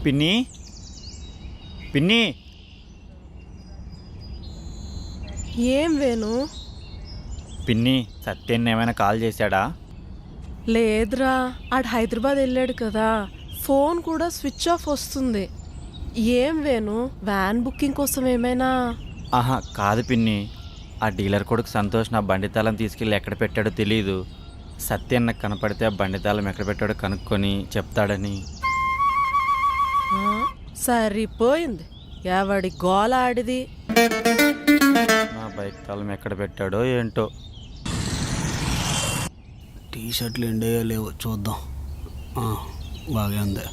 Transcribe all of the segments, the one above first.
పిన్ని పిన్ని ఏం వేణు? పిన్ని సత్యన్న ఏమైనా కాల్ చేశాడా? లేదురా, ఆడు హైదరాబాద్ వెళ్ళాడు కదా, ఫోన్ కూడా స్విచ్ ఆఫ్ వస్తుంది. ఏం వేణు, వ్యాన్ బుకింగ్ కోసం ఏమైనా? ఆహా కాదు పిన్ని, ఆ డీలర్ కొడుకు సంతోష్ నా బండి తాళం తీసుకెళ్ళి ఎక్కడ పెట్టాడో తెలీదు. సత్యన్న కనపడితే ఆ బండి తాళం ఎక్కడ పెట్టాడో కనుక్కొని చెప్తాడని. ఆ, సరిపోయింది. ఎవడి గోల ఆడిది. నా బైక్ తాళం ఎక్కడ పెట్టాడో ఏంటో. టీ షర్ట్లు ఎండేయో లేవో చూద్దాం. బాగా ఉంది.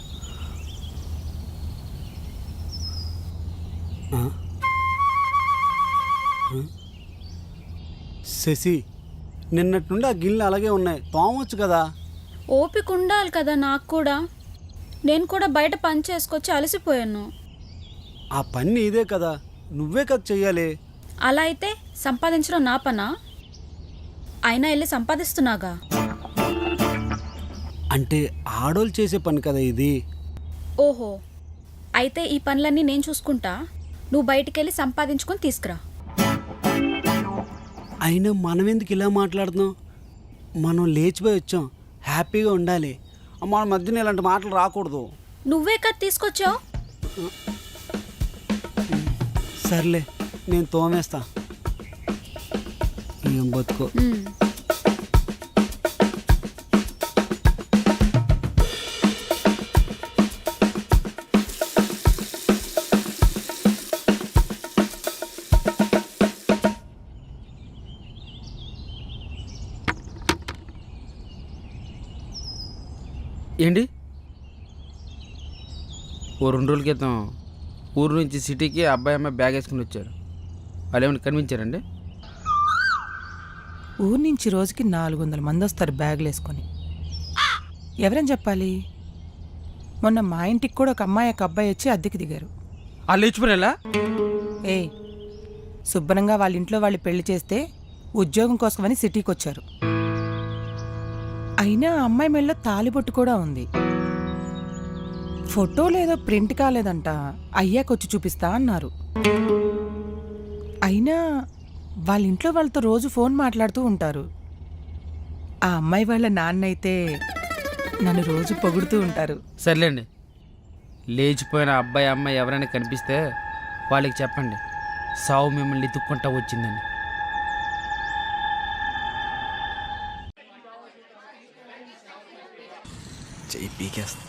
శశి, నిన్నటి నుండి ఆ గిన్నెలు అలాగే ఉన్నాయి, తోమొచ్చు కదా. ఓపిక ఉండాలి కదా నాకు కూడా. నేను కూడా బయట పని చేసుకొచ్చి అలసిపోయాను. ఆ పని ఇదే కదా, నువ్వే కదా చెయ్యాలి. అలా అయితే సంపాదించడం నా పనా? అయినా వెళ్ళి సంపాదిస్తున్నాగా. అంటే ఆడోళ్ళు చేసే పని కదా ఇది. ఓహో, అయితే ఈ పనులన్నీ నేను చూసుకుంటా, నువ్వు బయటికి వెళ్ళి సంపాదించుకొని తీసుకురా. అయినా మనం ఎందుకు ఇలా మాట్లాడుతున్నాం? మనం లేచిపోయి వచ్చాం, హ్యాపీగా ఉండాలి. మన మధ్యన ఇలాంటి మాటలు రాకూడదు. నువ్వే కదా తీసుకొచ్చావు. సర్లే, నేను తోమేస్తా. ఏం బతుకో. ఏంటి, ఓ 2 రోజుల క్రితం ఊరు నుంచి సిటీకి అబ్బాయి అమ్మాయి బ్యాగ్ వేసుకుని వచ్చారు. వాళ్ళు ఏమైనా కనిపించారండి? ఊరు నుంచి రోజుకి 400 మంది వస్తారు బ్యాగులు వేసుకొని. ఎవరని చెప్పాలి? మొన్న మా ఇంటికి కూడా ఒక అమ్మాయి ఒక అబ్బాయి వచ్చి అద్దెకి దిగారు. వాళ్ళు లేచిపోయినా? ఏయ్, శుభ్రంగా వాళ్ళ ఇంట్లో వాళ్ళు పెళ్లి చేస్తే ఉద్యోగం కోసమని సిటీకి వచ్చారు. అయినా ఆ అమ్మాయి మెళ్ళలో తాలిబొట్టు కూడా ఉంది. ఫోటో లేదో ప్రింట్ కాలేదంట, అయ్యాకొచ్చి చూపిస్తా అన్నారు. అయినా వాళ్ళ ఇంట్లో వాళ్ళతో రోజు ఫోన్ మాట్లాడుతూ ఉంటారు. ఆ అమ్మాయి వాళ్ళ నాన్నైతే నన్ను రోజు పొగుడుతూ ఉంటారు. సర్లేండి, లేచిపోయిన అబ్బాయి అమ్మాయి ఎవరైనా కనిపిస్తే వాళ్ళకి చెప్పండి, సావు మిమ్మల్ని ఎత్తుక్కుంటా వచ్చిందని. చెయ్యి పీకేస్తా.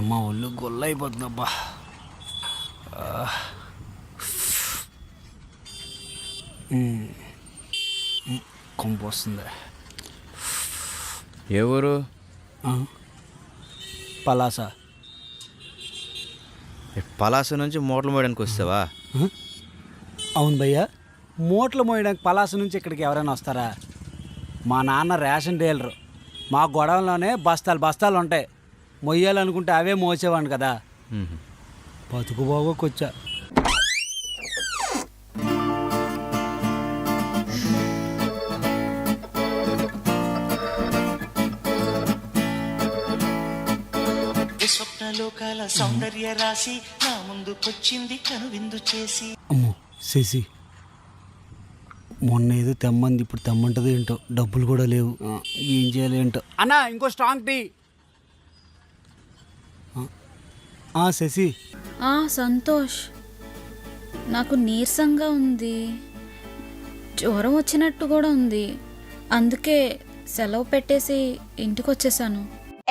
మా ఒళ్ళు గొల్ల అయిపోతుందబ్బా. కొంపు వస్తుంది. ఏ ఊరు? పలాస. పలాస నుంచి మూటలు మోయడానికి వస్తావా? అవును భయ్యా, మూటలు మోయడానికి పలాస నుంచి ఇక్కడికి ఎవరైనా వస్తారా? మా నాన్న రేషన్ డీలరు. మా గొడవలోనే బస్తాలు బస్తాలు ఉంటాయి. మొయ్యాలనుకుంటే అవే మోసేవాడిని కదా. బతుకు బాగోకొచ్చా. స్వప్నలోకాల సౌందర్య రాశి నా ముందుకొచ్చింది కనువిందు చేసి. అమ్మో శశి, మొన్న ఏదో తెమ్మంది, ఇప్పుడు తెమ్మంటది ఏంటో. డబ్బులు కూడా లేవు, ఏం చేయాలి ఏంటో. అన్నా ఇంకో స్ట్రాంగ్ టీ. శశి. సంతోష్, నాకు నీరసంగా ఉంది, జ్వరం వచ్చినట్టు కూడా ఉంది. అందుకే సెలవు పెట్టేసి ఇంటికి వచ్చేసాను.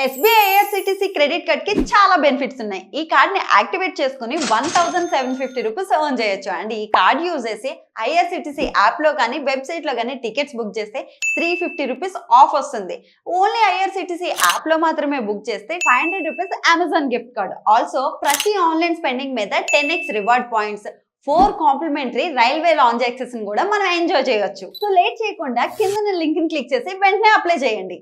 SBI IRCTC క్రెడిట్ కార్డ్ కి చాలా బెనిఫిట్స్ ఉన్నాయి. ఈ కార్డ్ ని యాక్టివేట్ చేసుకుని 1750 రూపీస్ ఎర్న్ చేయొచ్చు. అండ్ ఈ కార్డ్ యూజ్ చేసి IRCTC యాప్ లో కానీ వెబ్సైట్ లో కానీ టికెట్స్ బుక్ చేస్తే 350 రూపీస్ ఆఫ్ వస్తుంది. ఓన్లీ IRCTC యాప్ లో మాత్రమే బుక్ చేస్తే 500 rupees Amazon gift card. Also ప్రతి ఆన్లైన్ స్పెండింగ్ మీద 10x reward points, 4 complimentary railway lounge access కూడా మనం ఎంజాయ్ చేయొచ్చు. సో లేట్ చేయకుండా కింద లింక్ ని క్లిక్ చేసి వెంటనే అప్లై చేయండి.